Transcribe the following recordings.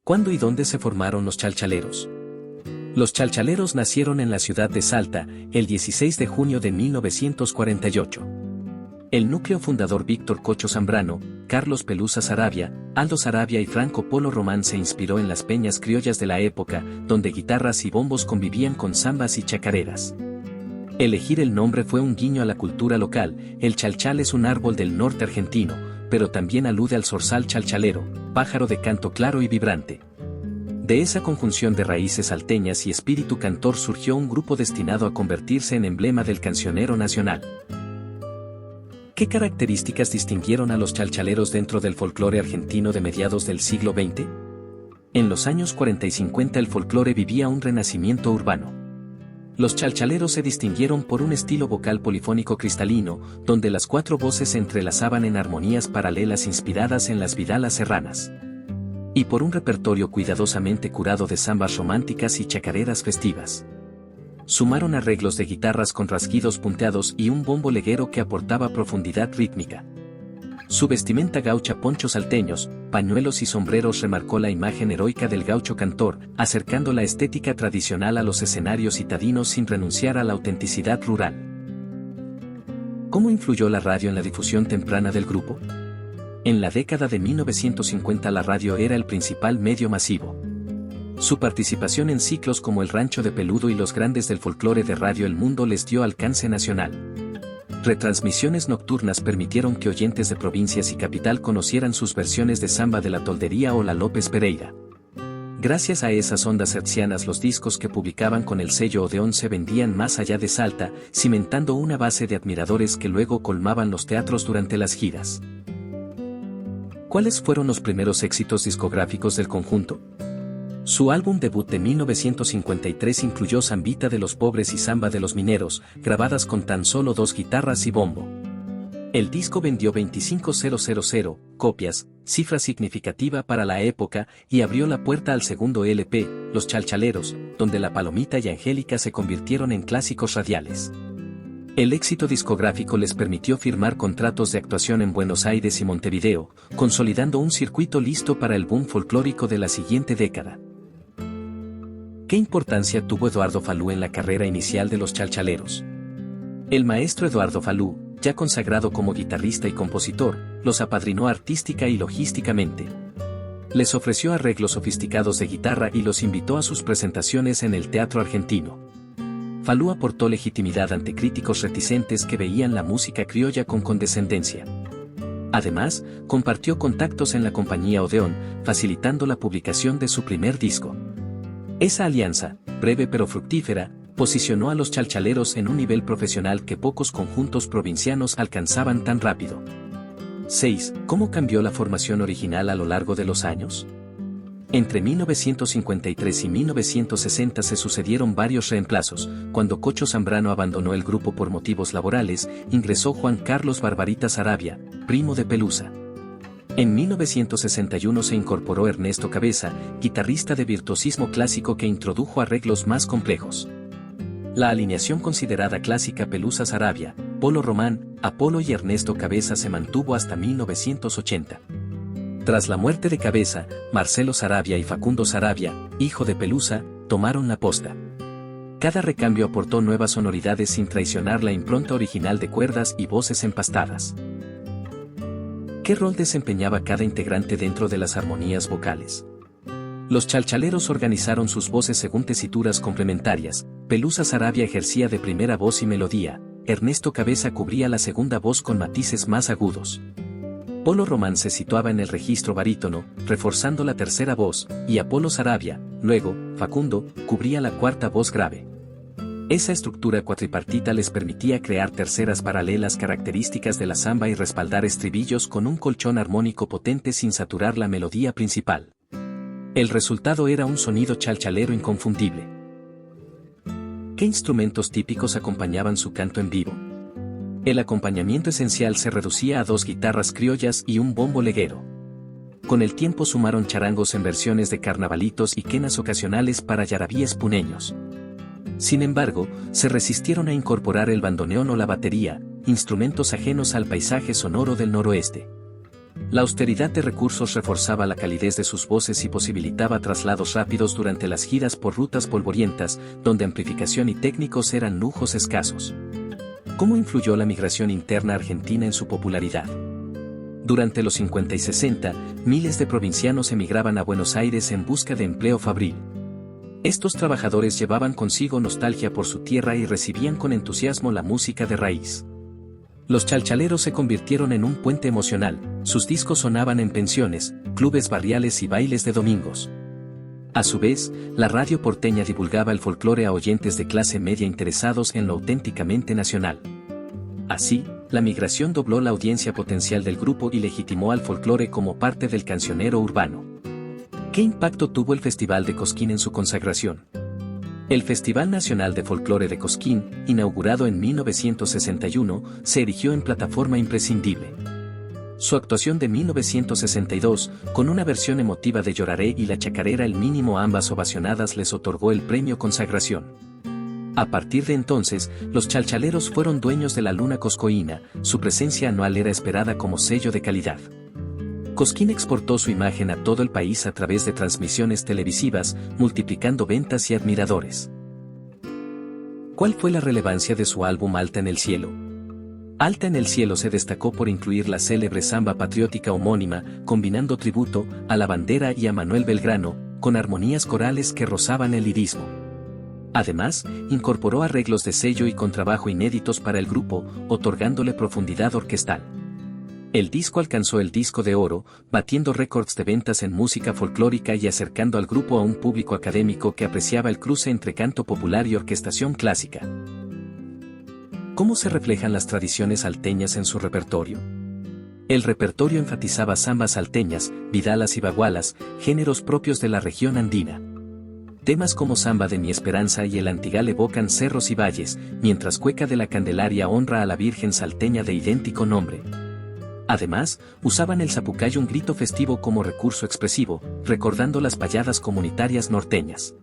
¿Cuándo y dónde se formaron los chalchaleros? Los chalchaleros nacieron en la ciudad de Salta, el 16 de junio de 1948. El núcleo fundador Víctor Cocho Zambrano, Carlos Pelusa Saravia, Aldo Saravia y Franco Polo Román se inspiró en las peñas criollas de la época, donde guitarras y bombos convivían con zambas y chacareras. Elegir el nombre fue un guiño a la cultura local. El chalchal es un árbol del norte argentino, pero también alude al zorzal chalchalero, pájaro de canto claro y vibrante. De esa conjunción de raíces salteñas y espíritu cantor surgió un grupo destinado a convertirse en emblema del cancionero nacional. ¿Qué características distinguieron a los chalchaleros dentro del folclore argentino de mediados del siglo XX? En los años 40 y 50 el folclore vivía un renacimiento urbano. Los chalchaleros se distinguieron por un estilo vocal polifónico cristalino, donde las cuatro voces se entrelazaban en armonías paralelas inspiradas en las vidalas serranas. Y por un repertorio cuidadosamente curado de zambas románticas y chacareras festivas. Sumaron arreglos de guitarras con rasguidos punteados y un bombo leguero que aportaba profundidad rítmica. Su vestimenta gaucha, ponchos salteños, pañuelos y sombreros remarcó la imagen heroica del gaucho cantor, acercando la estética tradicional a los escenarios citadinos sin renunciar a la autenticidad rural. ¿Cómo influyó la radio en la difusión temprana del grupo? En la década de 1950 la radio era el principal medio masivo. Su participación en ciclos como El Rancho de Peludo y Los Grandes del Folclore de Radio El Mundo les dio alcance nacional. Retransmisiones nocturnas permitieron que oyentes de provincias y capital conocieran sus versiones de Samba de la Toldería o la López Pereira. Gracias a esas ondas hertzianas los discos que publicaban con el sello Odeón se vendían más allá de Salta, cimentando una base de admiradores que luego colmaban los teatros durante las giras. ¿Cuáles fueron los primeros éxitos discográficos del conjunto? Su álbum debut de 1953 incluyó Zambita de los Pobres y Zamba de los Mineros, grabadas con tan solo 2 guitarras y bombo. El disco vendió 25.000 copias, cifra significativa para la época, y abrió la puerta al segundo LP, Los Chalchaleros, donde La Palomita y Angélica se convirtieron en clásicos radiales. El éxito discográfico les permitió firmar contratos de actuación en Buenos Aires y Montevideo, consolidando un circuito listo para el boom folclórico de la siguiente década. ¿Qué importancia tuvo Eduardo Falú en la carrera inicial de los chalchaleros? El maestro Eduardo Falú, ya consagrado como guitarrista y compositor, los apadrinó artística y logísticamente. Les ofreció arreglos sofisticados de guitarra y los invitó a sus presentaciones en el teatro argentino. Falú aportó legitimidad ante críticos reticentes que veían la música criolla con condescendencia. Además, compartió contactos en la compañía Odeón, facilitando la publicación de su primer disco. Esa alianza, breve pero fructífera, posicionó a los chalchaleros en un nivel profesional que pocos conjuntos provincianos alcanzaban tan rápido. 6. ¿Cómo cambió la formación original a lo largo de los años? Entre 1953 y 1960 se sucedieron varios reemplazos. Cuando Cocho Zambrano abandonó el grupo por motivos laborales, ingresó Juan Carlos Barbarita Saravia, primo de Pelusa. En 1961 se incorporó Ernesto Cabeza, guitarrista de virtuosismo clásico que introdujo arreglos más complejos. La alineación considerada clásica Pelusa Saravia, Polo Román, Apolo y Ernesto Cabeza se mantuvo hasta 1980. Tras la muerte de Cabeza, Marcelo Saravia y Facundo Saravia, hijo de Pelusa, tomaron la posta. Cada recambio aportó nuevas sonoridades sin traicionar la impronta original de cuerdas y voces empastadas. ¿Qué rol desempeñaba cada integrante dentro de las armonías vocales? Los chalchaleros organizaron sus voces según tesituras complementarias. Pelusa Saravia ejercía de primera voz y melodía, Ernesto Cabeza cubría la segunda voz con matices más agudos. Polo Román se situaba en el registro barítono, reforzando la tercera voz, y Apolo Saravia, luego, Facundo, cubría la cuarta voz grave. Esa estructura cuatripartita les permitía crear terceras paralelas características de la samba y respaldar estribillos con un colchón armónico potente sin saturar la melodía principal. El resultado era un sonido chalchalero inconfundible. ¿Qué instrumentos típicos acompañaban su canto en vivo? El acompañamiento esencial se reducía a 2 guitarras criollas y un bombo leguero. Con el tiempo sumaron charangos en versiones de carnavalitos y quenas ocasionales para yarabíes puneños. Sin embargo, se resistieron a incorporar el bandoneón o la batería, instrumentos ajenos al paisaje sonoro del noroeste. La austeridad de recursos reforzaba la calidez de sus voces y posibilitaba traslados rápidos durante las giras por rutas polvorientas, donde amplificación y técnicos eran lujos escasos. ¿Cómo influyó la migración interna argentina en su popularidad? Durante los 50 y 60, miles de provincianos emigraban a Buenos Aires en busca de empleo fabril. Estos trabajadores llevaban consigo nostalgia por su tierra y recibían con entusiasmo la música de raíz. Los chalchaleros se convirtieron en un puente emocional, sus discos sonaban en pensiones, clubes barriales y bailes de domingos. A su vez, la radio porteña divulgaba el folclore a oyentes de clase media interesados en lo auténticamente nacional. Así, la migración dobló la audiencia potencial del grupo y legitimó al folclore como parte del cancionero urbano. ¿Qué impacto tuvo el Festival de Cosquín en su consagración? El Festival Nacional de Folclore de Cosquín, inaugurado en 1961, se erigió en plataforma imprescindible. Su actuación de 1962, con una versión emotiva de Lloraré y La Chacarera El Mínimo, ambas ovacionadas, les otorgó el premio Consagración. A partir de entonces, los chalchaleros fueron dueños de la luna coscoína, su presencia anual era esperada como sello de calidad. Cosquín exportó su imagen a todo el país a través de transmisiones televisivas, multiplicando ventas y admiradores. ¿Cuál fue la relevancia de su álbum Alta en el Cielo? Alta en el Cielo se destacó por incluir la célebre samba patriótica homónima, combinando tributo a la bandera y a Manuel Belgrano, con armonías corales que rozaban el lirismo. Además, incorporó arreglos de sello y contrabajo inéditos para el grupo, otorgándole profundidad orquestal. El disco alcanzó el disco de oro, batiendo récords de ventas en música folclórica y acercando al grupo a un público académico que apreciaba el cruce entre canto popular y orquestación clásica. ¿Cómo se reflejan las tradiciones salteñas en su repertorio? El repertorio enfatizaba zambas salteñas, vidalas y bagualas, géneros propios de la región andina. Temas como Zamba de mi Esperanza y El Antigal evocan cerros y valles, mientras Cueca de la Candelaria honra a la Virgen salteña de idéntico nombre. Además, usaban el zapucayo, un grito festivo, como recurso expresivo, recordando las payadas comunitarias norteñas.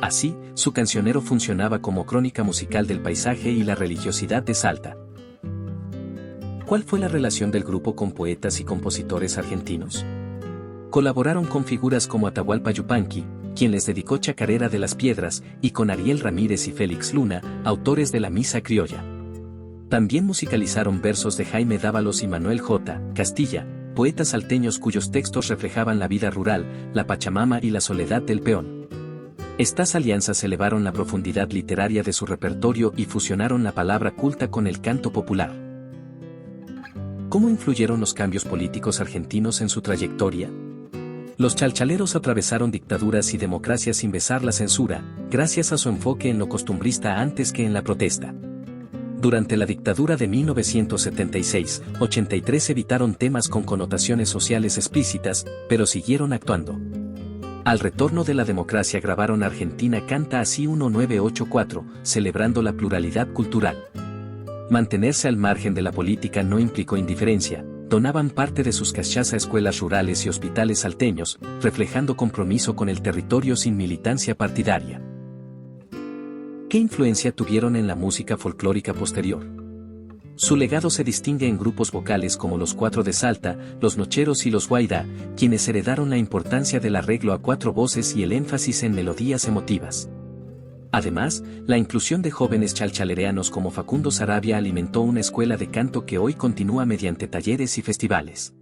Así, su cancionero funcionaba como crónica musical del paisaje y la religiosidad de Salta. ¿Cuál fue la relación del grupo con poetas y compositores argentinos? Colaboraron con figuras como Atahualpa Yupanqui, quien les dedicó Chacarera de las Piedras, y con Ariel Ramírez y Félix Luna, autores de la Misa Criolla. También musicalizaron versos de Jaime Dávalos y Manuel J. Castilla, poetas salteños cuyos textos reflejaban la vida rural, la Pachamama y la soledad del peón. Estas alianzas elevaron la profundidad literaria de su repertorio y fusionaron la palabra culta con el canto popular. ¿Cómo influyeron los cambios políticos argentinos en su trayectoria? Los chalchaleros atravesaron dictaduras y democracias sin besar la censura, gracias a su enfoque en lo costumbrista antes que en la protesta. Durante la dictadura de 1976-83 evitaron temas con connotaciones sociales explícitas, pero siguieron actuando. Al retorno de la democracia grabaron Argentina canta así 1984, celebrando la pluralidad cultural. Mantenerse al margen de la política no implicó indiferencia, donaban parte de sus cachaza a escuelas rurales y hospitales salteños, reflejando compromiso con el territorio sin militancia partidaria. ¿Qué influencia tuvieron en la música folclórica posterior? Su legado se distingue en grupos vocales como los Cuatro de Salta, los Nocheros y los Guairá, quienes heredaron la importancia del arreglo a cuatro voces y el énfasis en melodías emotivas. Además, la inclusión de jóvenes chalchalereanos como Facundo Saravia alimentó una escuela de canto que hoy continúa mediante talleres y festivales.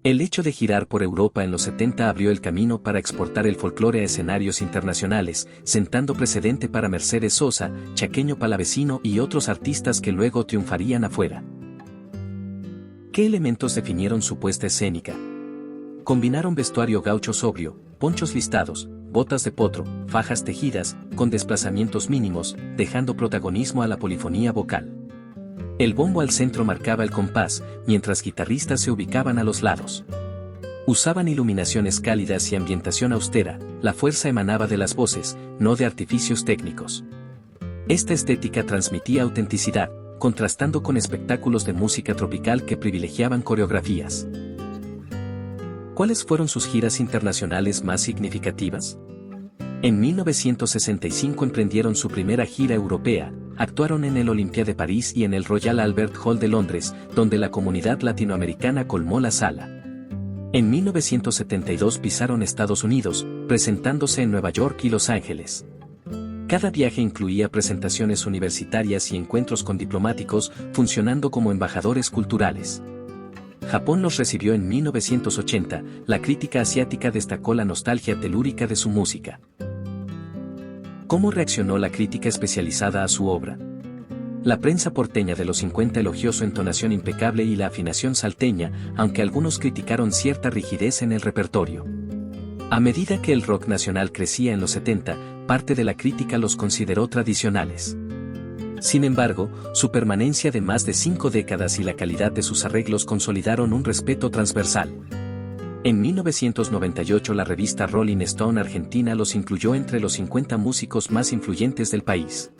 El hecho de girar por Europa en los 70 abrió el camino para exportar el folclore a escenarios internacionales, sentando precedente para Mercedes Sosa, Chaqueño Palavecino y otros artistas que luego triunfarían afuera. ¿Qué elementos definieron su puesta escénica? Combinaron vestuario gaucho sobrio, ponchos listados, botas de potro, fajas tejidas, con desplazamientos mínimos, dejando protagonismo a la polifonía vocal. El bombo al centro marcaba el compás, mientras guitarristas se ubicaban a los lados. Usaban iluminaciones cálidas y ambientación austera, la fuerza emanaba de las voces, no de artificios técnicos. Esta estética transmitía autenticidad, contrastando con espectáculos de música tropical que privilegiaban coreografías. ¿Cuáles fueron sus giras internacionales más significativas? En 1965 emprendieron su primera gira europea, actuaron en el Olympia de París y en el Royal Albert Hall de Londres, donde la comunidad latinoamericana colmó la sala. En 1972 pisaron Estados Unidos, presentándose en Nueva York y Los Ángeles. Cada viaje incluía presentaciones universitarias y encuentros con diplomáticos, funcionando como embajadores culturales. Japón los recibió en 1980, la crítica asiática destacó la nostalgia telúrica de su música. ¿Cómo reaccionó la crítica especializada a su obra? La prensa porteña de los 50 elogió su entonación impecable y la afinación salteña, aunque algunos criticaron cierta rigidez en el repertorio. A medida que el rock nacional crecía en los 70, parte de la crítica los consideró tradicionales. Sin embargo, su permanencia de más de 5 décadas y la calidad de sus arreglos consolidaron un respeto transversal. En 1998 la revista Rolling Stone Argentina los incluyó entre los 50 músicos más influyentes del país.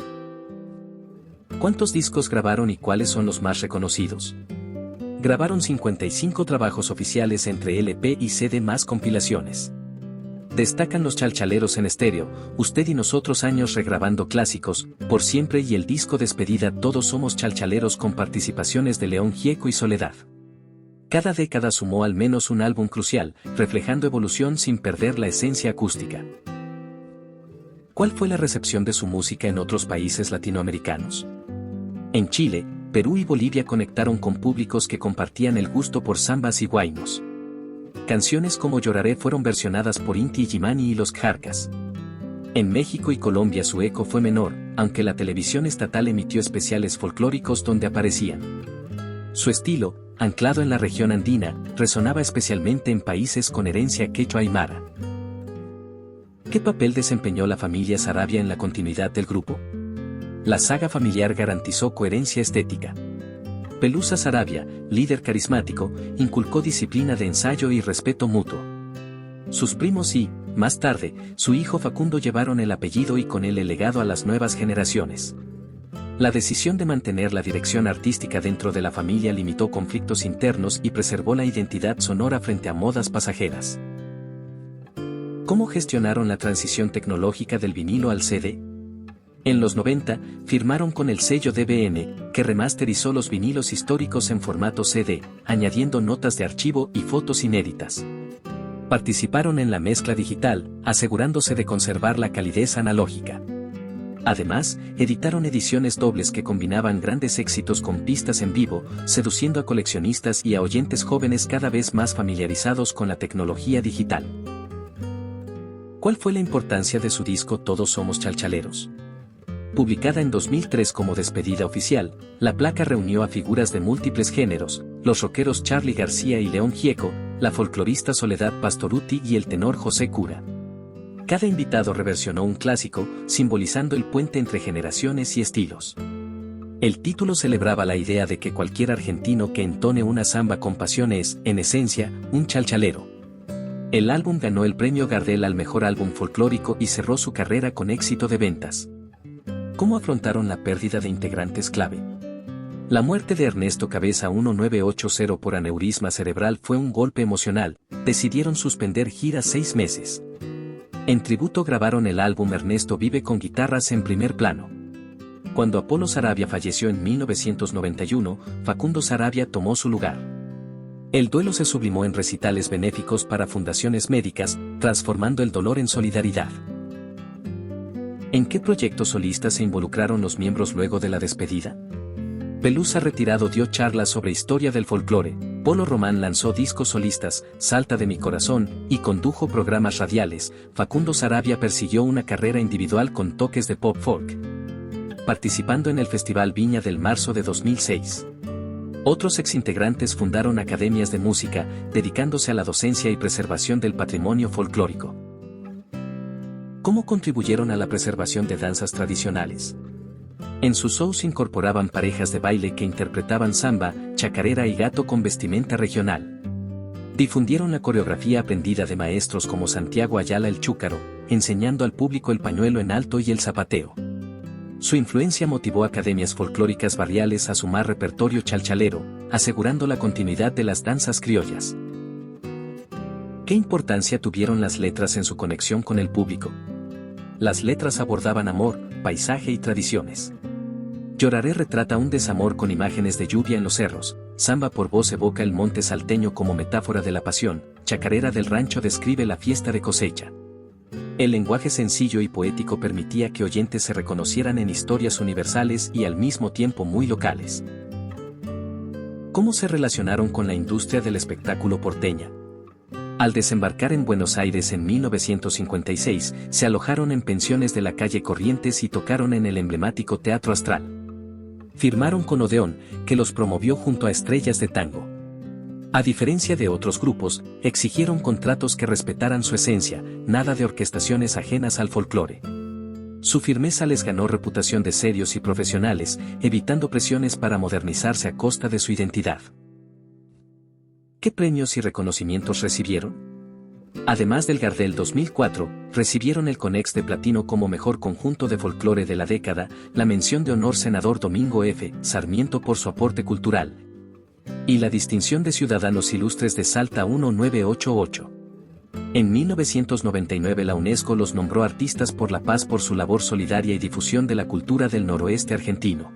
¿Cuántos discos grabaron y cuáles son los más reconocidos? Grabaron 55 trabajos oficiales entre LP y CD más compilaciones. Destacan los Chalchaleros en estéreo, Usted y Nosotros, años regrabando clásicos, Por Siempre y el disco Despedida. Todos somos chalchaleros, con participaciones de León Gieco y Soledad. Cada década sumó al menos un álbum crucial, reflejando evolución sin perder la esencia acústica. ¿Cuál fue la recepción de su música en otros países latinoamericanos? En Chile, Perú y Bolivia conectaron con públicos que compartían el gusto por zambas y huaynos. Canciones como Lloraré fueron versionadas por Inti Illimani y los Jarcas. En México y Colombia su eco fue menor, aunque la televisión estatal emitió especiales folclóricos donde aparecían. Su estilo, anclado en la región andina, resonaba especialmente en países con herencia quechua aymara. ¿Qué papel desempeñó la familia Saravia en la continuidad del grupo? La saga familiar garantizó coherencia estética. Pelusa Saravia, líder carismático, inculcó disciplina de ensayo y respeto mutuo. Sus primos y, más tarde, su hijo Facundo llevaron el apellido y con él el legado a las nuevas generaciones. La decisión de mantener la dirección artística dentro de la familia limitó conflictos internos y preservó la identidad sonora frente a modas pasajeras. ¿Cómo gestionaron la transición tecnológica del vinilo al CD? En los 90, firmaron con el sello DBN, que remasterizó los vinilos históricos en formato CD, añadiendo notas de archivo y fotos inéditas. Participaron en la mezcla digital, asegurándose de conservar la calidez analógica. Además, editaron ediciones dobles que combinaban grandes éxitos con pistas en vivo, seduciendo a coleccionistas y a oyentes jóvenes cada vez más familiarizados con la tecnología digital. ¿Cuál fue la importancia de su disco Todos Somos Chalchaleros? Publicada en 2003 como despedida oficial, la placa reunió a figuras de múltiples géneros, los rockeros Charly García y León Gieco, la folclorista Soledad Pastorutti y el tenor José Cura. Cada invitado reversionó un clásico, simbolizando el puente entre generaciones y estilos. El título celebraba la idea de que cualquier argentino que entone una samba con pasión es, en esencia, un chalchalero. El álbum ganó el premio Gardel al mejor álbum folclórico y cerró su carrera con éxito de ventas. ¿Cómo afrontaron la pérdida de integrantes clave? La muerte de Ernesto Cabeza 1980 por aneurisma cerebral fue un golpe emocional, decidieron suspender giras 6 meses. En tributo grabaron el álbum Ernesto Vive con guitarras en primer plano. Cuando Apolo Saravia falleció en 1991, Facundo Saravia tomó su lugar. El duelo se sublimó en recitales benéficos para fundaciones médicas, transformando el dolor en solidaridad. ¿En qué proyectos solistas se involucraron los miembros luego de la despedida? Pelusa retirado dio charlas sobre historia del folclore, Polo Román lanzó discos solistas, Salta de mi corazón, y condujo programas radiales. Facundo Saravia persiguió una carrera individual con toques de pop folk, participando en el Festival Viña del marzo de 2006. Otros exintegrantes fundaron academias de música, dedicándose a la docencia y preservación del patrimonio folclórico. ¿Cómo contribuyeron a la preservación de danzas tradicionales? En sus shows incorporaban parejas de baile que interpretaban samba, chacarera y gato con vestimenta regional. Difundieron la coreografía aprendida de maestros como Santiago Ayala el Chúcaro, enseñando al público el pañuelo en alto y el zapateo. Su influencia motivó academias folclóricas barriales a sumar repertorio chalchalero, asegurando la continuidad de las danzas criollas. ¿Qué importancia tuvieron las letras en su conexión con el público? Las letras abordaban amor, paisaje y tradiciones. Lloraré retrata un desamor con imágenes de lluvia en los cerros, Samba por voz evoca el monte salteño como metáfora de la pasión, Chacarera del rancho describe la fiesta de cosecha. El lenguaje sencillo y poético permitía que oyentes se reconocieran en historias universales y al mismo tiempo muy locales. ¿Cómo se relacionaron con la industria del espectáculo porteña? Al desembarcar en Buenos Aires en 1956, se alojaron en pensiones de la calle Corrientes y tocaron en el emblemático Teatro Astral. Firmaron con Odeón, que los promovió junto a estrellas de tango. A diferencia de otros grupos, exigieron contratos que respetaran su esencia, nada de orquestaciones ajenas al folclore. Su firmeza les ganó reputación de serios y profesionales, evitando presiones para modernizarse a costa de su identidad. ¿Qué premios y reconocimientos recibieron? Además del Gardel 2004, recibieron el Conex de Platino como mejor conjunto de folclore de la década, la mención de honor Senador Domingo F. Sarmiento por su aporte cultural, y la distinción de Ciudadanos Ilustres de Salta 1988. En 1999 la UNESCO los nombró Artistas por la Paz por su labor solidaria y difusión de la cultura del noroeste argentino.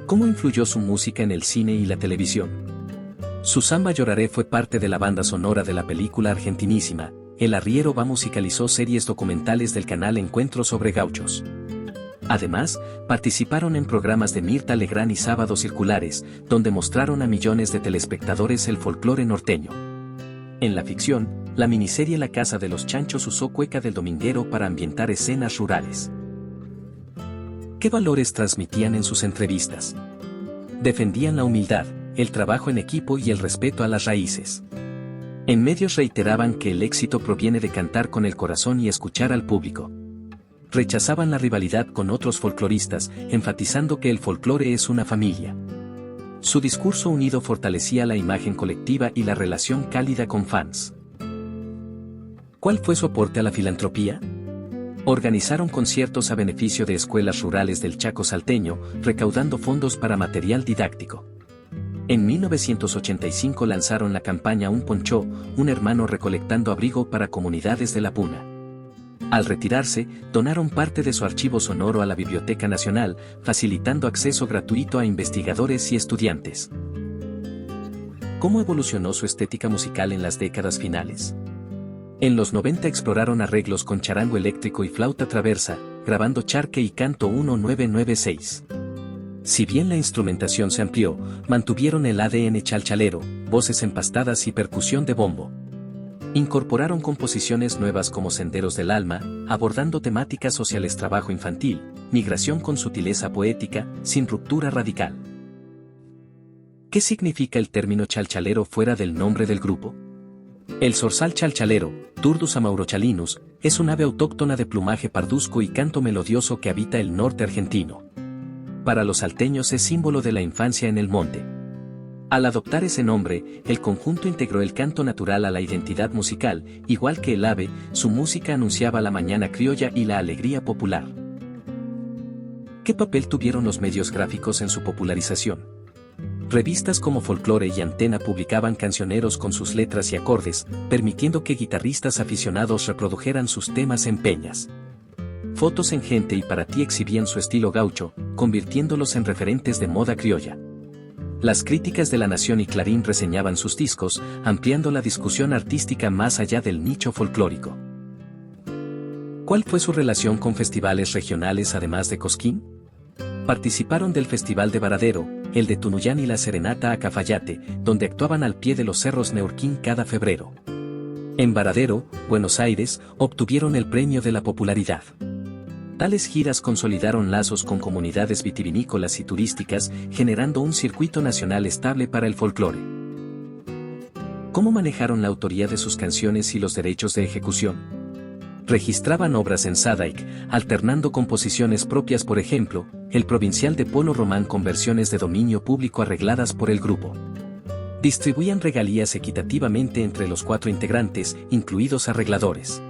¿Cómo influyó su música en el cine y la televisión? Su Samba Lloraré fue parte de la banda sonora de la película argentinísima. El Arriero Va musicalizó series documentales del canal Encuentro sobre Gauchos. Además, participaron en programas de Mirta Legrand y Sábados Circulares, donde mostraron a millones de telespectadores el folclore norteño. En la ficción, la miniserie La Casa de los Chanchos usó cueca del dominguero para ambientar escenas rurales. ¿Qué valores transmitían en sus entrevistas? Defendían la humildad, el trabajo en equipo y el respeto a las raíces. En medios reiteraban que el éxito proviene de cantar con el corazón y escuchar al público. Rechazaban la rivalidad con otros folcloristas, enfatizando que el folclore es una familia. Su discurso unido fortalecía la imagen colectiva y la relación cálida con fans. ¿Cuál fue su aporte a la filantropía? Organizaron conciertos a beneficio de escuelas rurales del Chaco salteño, recaudando fondos para material didáctico. En 1985 lanzaron la campaña Un Poncho, un hermano recolectando abrigo para comunidades de la Puna. Al retirarse, donaron parte de su archivo sonoro a la Biblioteca Nacional, facilitando acceso gratuito a investigadores y estudiantes. ¿Cómo evolucionó su estética musical en las décadas finales? En los 90 exploraron arreglos con charango eléctrico y flauta traversa, grabando Charque y Canto 1996. Si bien la instrumentación se amplió, mantuvieron el ADN chalchalero, voces empastadas y percusión de bombo. Incorporaron composiciones nuevas como Senderos del Alma, abordando temáticas sociales, trabajo infantil, migración con sutileza poética, sin ruptura radical. ¿Qué significa el término chalchalero fuera del nombre del grupo? El zorzal chalchalero, Turdus amaurochalinus, es un ave autóctona de plumaje parduzco y canto melodioso que habita el norte argentino. Para los salteños es símbolo de la infancia en el monte. Al adoptar ese nombre, el conjunto integró el canto natural a la identidad musical, igual que el ave, su música anunciaba la mañana criolla y la alegría popular. ¿Qué papel tuvieron los medios gráficos en su popularización? Revistas como Folklore y Antena publicaban cancioneros con sus letras y acordes, permitiendo que guitarristas aficionados reprodujeran sus temas en peñas. Fotos en Gente y Para Ti exhibían su estilo gaucho, convirtiéndolos en referentes de moda criolla. Las críticas de La Nación y Clarín reseñaban sus discos, ampliando la discusión artística más allá del nicho folclórico. ¿Cuál fue su relación con festivales regionales además de Cosquín? Participaron del Festival de Varadero, el de Tunuyán y la Serenata a Cafayate, donde actuaban al pie de los cerros Neuquén cada febrero. En Varadero, Buenos Aires, obtuvieron el premio de la popularidad. Tales giras consolidaron lazos con comunidades vitivinícolas y turísticas, generando un circuito nacional estable para el folclore. ¿Cómo manejaron la autoría de sus canciones y los derechos de ejecución? Registraban obras en Sadaic, alternando composiciones propias, por ejemplo, El Provincial de Polo Román con versiones de dominio público arregladas por el grupo. Distribuían regalías equitativamente entre los 4 integrantes, incluidos arregladores.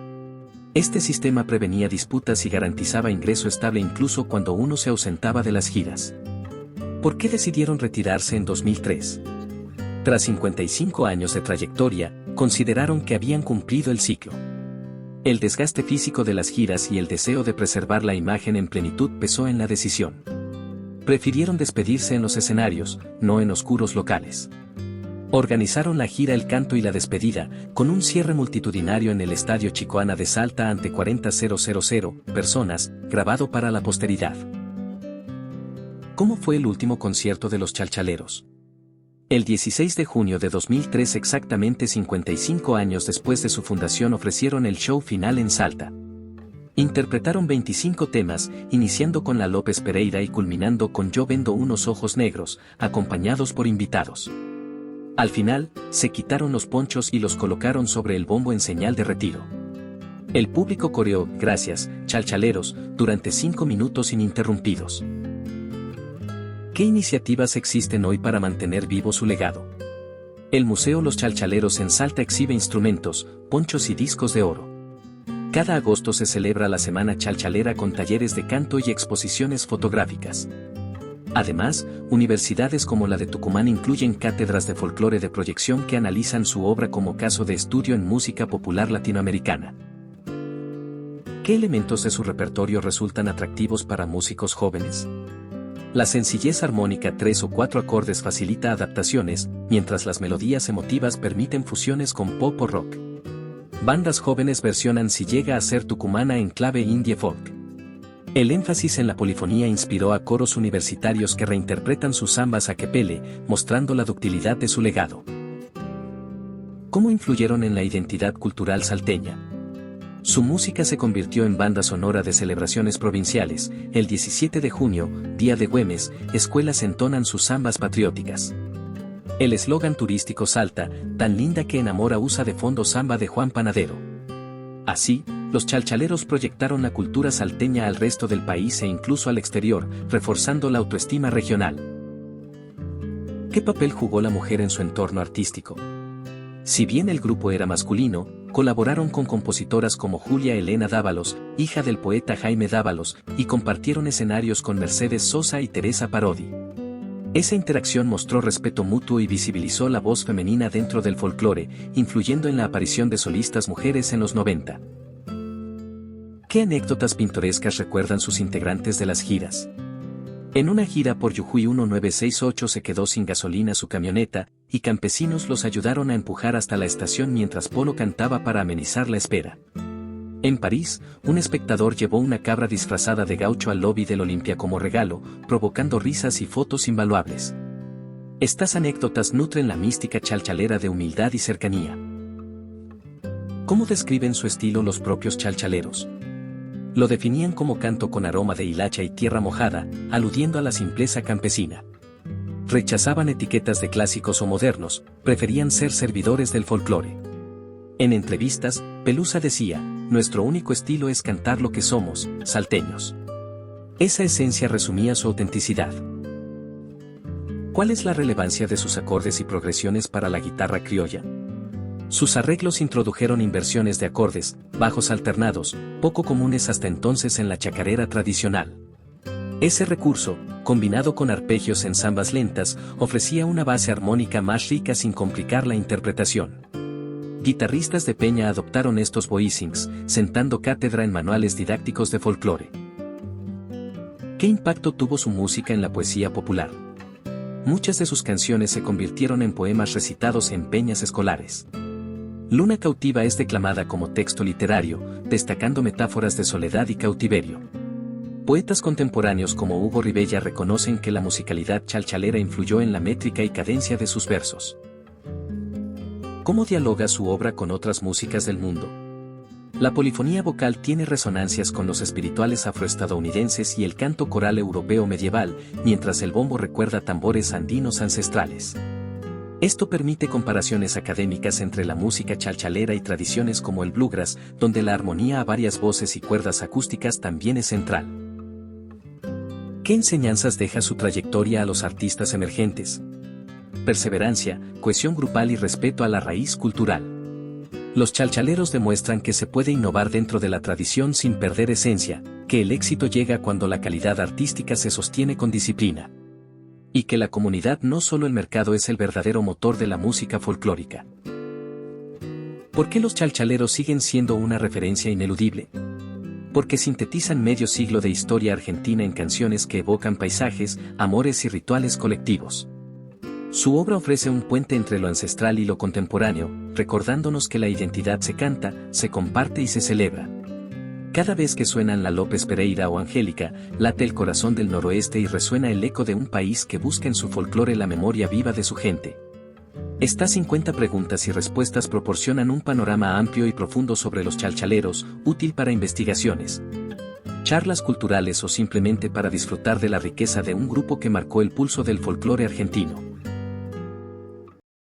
Este sistema prevenía disputas y garantizaba ingreso estable incluso cuando uno se ausentaba de las giras. ¿Por qué decidieron retirarse en 2003? Tras 55 años de trayectoria, consideraron que habían cumplido el ciclo. El desgaste físico de las giras y el deseo de preservar la imagen en plenitud pesó en la decisión. Prefirieron despedirse en los escenarios, no en oscuros locales. Organizaron la gira El Canto y la Despedida, con un cierre multitudinario en el Estadio Chicoana de Salta ante 40.000 personas, grabado para la posteridad. ¿Cómo fue el último concierto de los Chalchaleros? El 16 de junio de 2003, exactamente 55 años después de su fundación, ofrecieron el show final en Salta. Interpretaron 25 temas, iniciando con La López Pereira y culminando con Yo Vendo Unos Ojos Negros, acompañados por invitados. Al final, se quitaron los ponchos y los colocaron sobre el bombo en señal de retiro. El público coreó "Gracias, Chalchaleros", durante 5 minutos ininterrumpidos. ¿Qué iniciativas existen hoy para mantener vivo su legado? El Museo Los Chalchaleros en Salta exhibe instrumentos, ponchos y discos de oro. Cada agosto se celebra la Semana Chalchalera con talleres de canto y exposiciones fotográficas. Además, universidades como la de Tucumán incluyen cátedras de folclore de proyección que analizan su obra como caso de estudio en música popular latinoamericana. ¿Qué elementos de su repertorio resultan atractivos para músicos jóvenes? La sencillez armónica, 3 o 4 acordes, facilita adaptaciones, mientras las melodías emotivas permiten fusiones con pop o rock. Bandas jóvenes versionan Si llega a ser tucumana en clave indie folk. El énfasis en la polifonía inspiró a coros universitarios que reinterpretan sus zambas a capelle, mostrando la ductilidad de su legado. ¿Cómo influyeron en la identidad cultural salteña? Su música se convirtió en banda sonora de celebraciones provinciales. El 17 de junio, Día de Güemes, escuelas entonan sus zambas patrióticas. El eslogan turístico Salta, tan linda que enamora, usa de fondo samba de Juan Panadero. Así, los Chalchaleros proyectaron la cultura salteña al resto del país e incluso al exterior, reforzando la autoestima regional. ¿Qué papel jugó la mujer en su entorno artístico? Si bien el grupo era masculino, colaboraron con compositoras como Julia Elena Dávalos, hija del poeta Jaime Dávalos, y compartieron escenarios con Mercedes Sosa y Teresa Parodi. Esa interacción mostró respeto mutuo y visibilizó la voz femenina dentro del folclore, influyendo en la aparición de solistas mujeres en los 90. ¿Qué anécdotas pintorescas recuerdan sus integrantes de las giras? En una gira por Jujuy 1968 se quedó sin gasolina su camioneta, y campesinos los ayudaron a empujar hasta la estación mientras Polo cantaba para amenizar la espera. En París, un espectador llevó una cabra disfrazada de gaucho al lobby del Olimpia como regalo, provocando risas y fotos invaluables. Estas anécdotas nutren la mística chalchalera de humildad y cercanía. ¿Cómo describen su estilo los propios chalchaleros? Lo definían como canto con aroma de hilacha y tierra mojada, aludiendo a la simpleza campesina. Rechazaban etiquetas de clásicos o modernos, preferían ser servidores del folclore. En entrevistas, Pelusa decía: "Nuestro único estilo es cantar lo que somos, salteños". Esa esencia resumía su autenticidad. ¿Cuál es la relevancia de sus acordes y progresiones para la guitarra criolla? Sus arreglos introdujeron inversiones de acordes, bajos alternados, poco comunes hasta entonces en la chacarera tradicional. Ese recurso, combinado con arpegios en zambas lentas, ofrecía una base armónica más rica sin complicar la interpretación. Guitarristas de peña adoptaron estos voicings, sentando cátedra en manuales didácticos de folclore. ¿Qué impacto tuvo su música en la poesía popular? Muchas de sus canciones se convirtieron en poemas recitados en peñas escolares. Luna Cautiva es declamada como texto literario, destacando metáforas de soledad y cautiverio. Poetas contemporáneos como Hugo Ribella reconocen que la musicalidad chalchalera influyó en la métrica y cadencia de sus versos. ¿Cómo dialoga su obra con otras músicas del mundo? La polifonía vocal tiene resonancias con los espirituales afroestadounidenses y el canto coral europeo medieval, mientras el bombo recuerda tambores andinos ancestrales. Esto permite comparaciones académicas entre la música chalchalera y tradiciones como el bluegrass, donde la armonía a varias voces y cuerdas acústicas también es central. ¿Qué enseñanzas deja su trayectoria a los artistas emergentes? Perseverancia, cohesión grupal y respeto a la raíz cultural. Los chalchaleros demuestran que se puede innovar dentro de la tradición sin perder esencia, que el éxito llega cuando la calidad artística se sostiene con disciplina. Y que la comunidad, no solo el mercado, es el verdadero motor de la música folclórica. ¿Por qué los chalchaleros siguen siendo una referencia ineludible? Porque sintetizan medio siglo de historia argentina en canciones que evocan paisajes, amores y rituales colectivos. Su obra ofrece un puente entre lo ancestral y lo contemporáneo, recordándonos que la identidad se canta, se comparte y se celebra. Cada vez que suenan la López Pereira o Angélica, late el corazón del noroeste y resuena el eco de un país que busca en su folclore la memoria viva de su gente. Estas 50 preguntas y respuestas proporcionan un panorama amplio y profundo sobre los chalchaleros, útil para investigaciones, charlas culturales o simplemente para disfrutar de la riqueza de un grupo que marcó el pulso del folclore argentino.